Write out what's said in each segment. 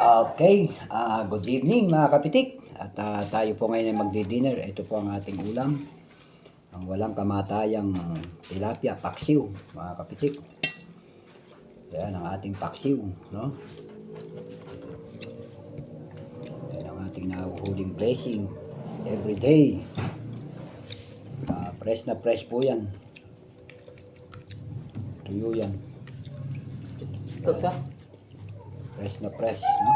Okay, good evening mga kapitik. At tayo po ngayon ay magdi-dinner. Ito po ang ating ulam. Ang walang kamatayang tilapia, paksiw, mga kapitik. Yan ang ating paksiw, no? Yan ang ating nahuhuling blessing every day. Fresh na fresh po yan. Tuyo yan. Ito ka? Fresh na fresh, no?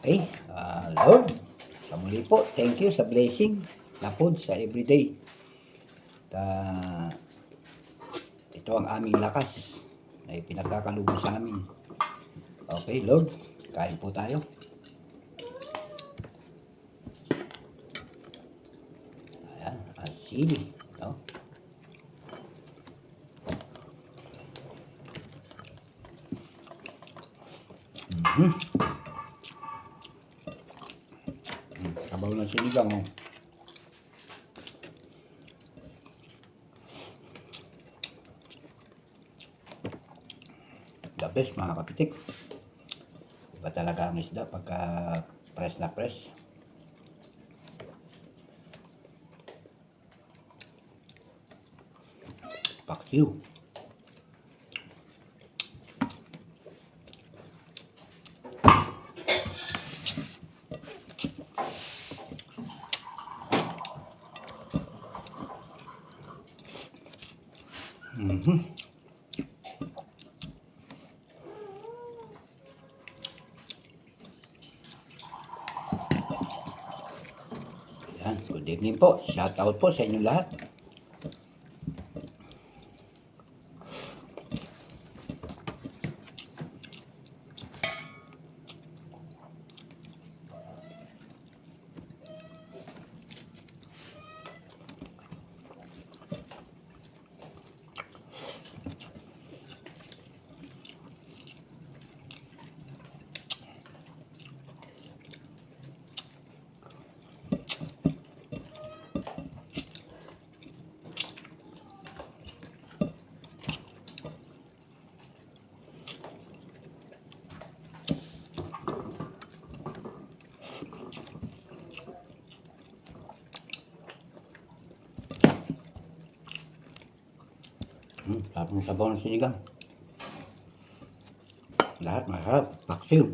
Okay, Lord, sa muli po, thank you sa blessing na food sa everyday. Ito ang aming lakas na ipinagkakaloob sa amin. Okay, Lord, kain po tayo. Ayan, ang sili, no? Sabaw ng sinigang, oh. The best, mga kapitik. Iba talaga ang isda pagka fresh na fresh. Paksiw. Yan, good evening po. Shout out po sa inyo lahat. Sarap ng sabaw ng sinigang. Lahat masarap. Paksiw.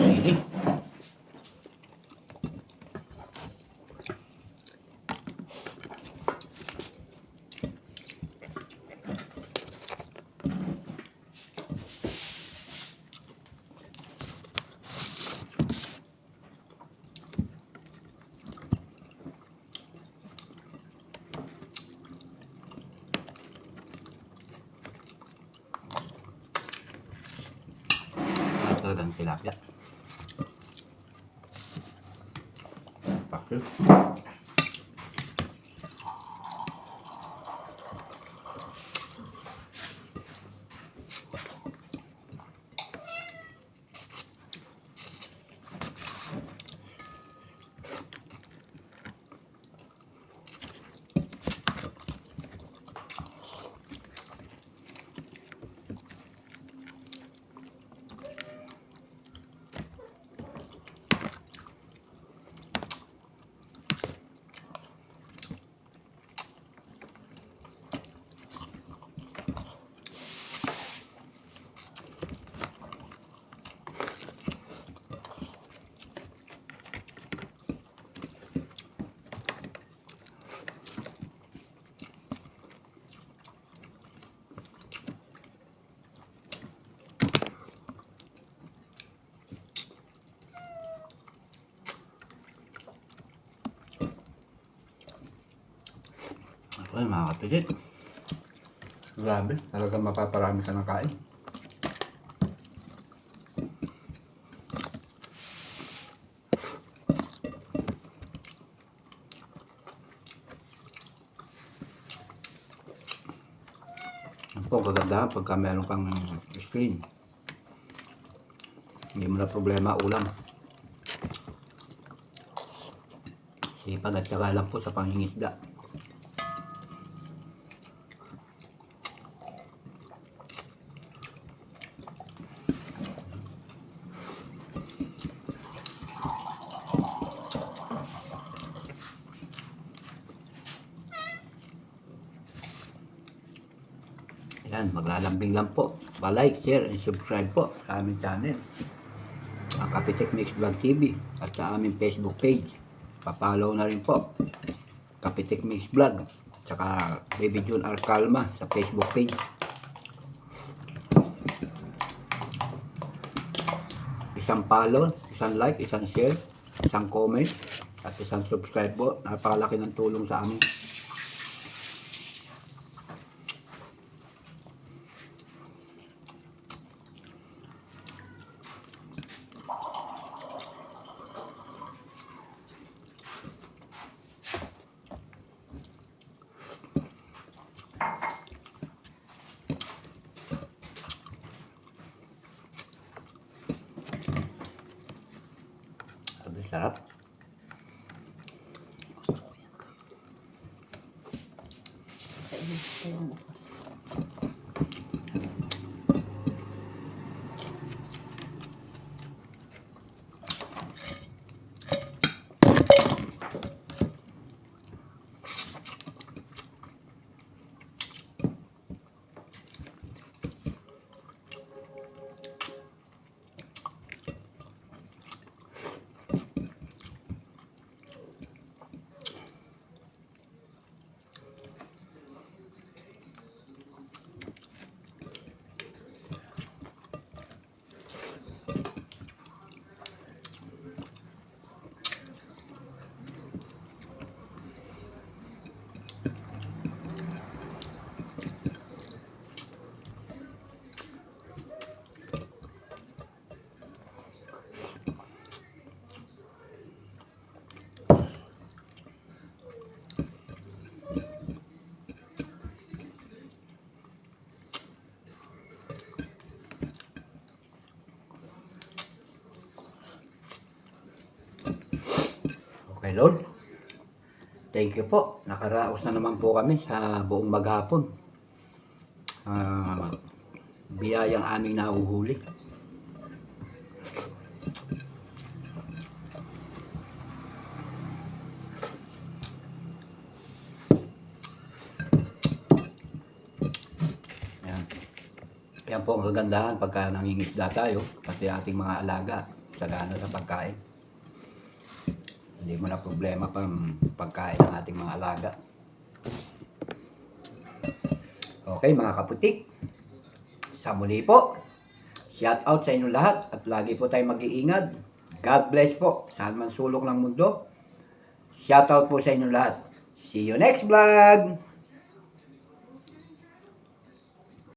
Sili. Talagang tilapia. Paksiw. Ay, mga kapisit. Grabe, talagang mapaparami ka ng kain. Po, kagandahan pagka meron kang screen. Hindi mo na problema ulam. Sipag at saka lang po sa pangingisda. Yan, maglalambing lang po. Pa-like, share, and subscribe po sa aming channel. Ang Kapitik Mix Vlog TV at sa aming Facebook page. Pa-follow na rin po. Kapitik Mix Vlog. Tsaka Baby June Arcalma sa Facebook page. Isang follow, isang like, isang share, isang comment, at isang subscribe po. Napakalaki ng tulong sa amin. Sarap. Okay, Lord. Thank you po. Nakaraos na naman po kami sa buong maghapon. Biyayang aming nahuhuli. Yan. Yan po ang kagandahan pagka nangingisda tayo. Kasi ating mga alaga sagana sa pagkain. Hindi mo na problema pang pagkain ng ating mga alaga. Okay mga kaputik, sa muli po, shout out sa inyo lahat at lagi po tayong mag-iingat. God bless po, saan man sulok ng mundo. Shout out po sa inyo lahat. See you next vlog!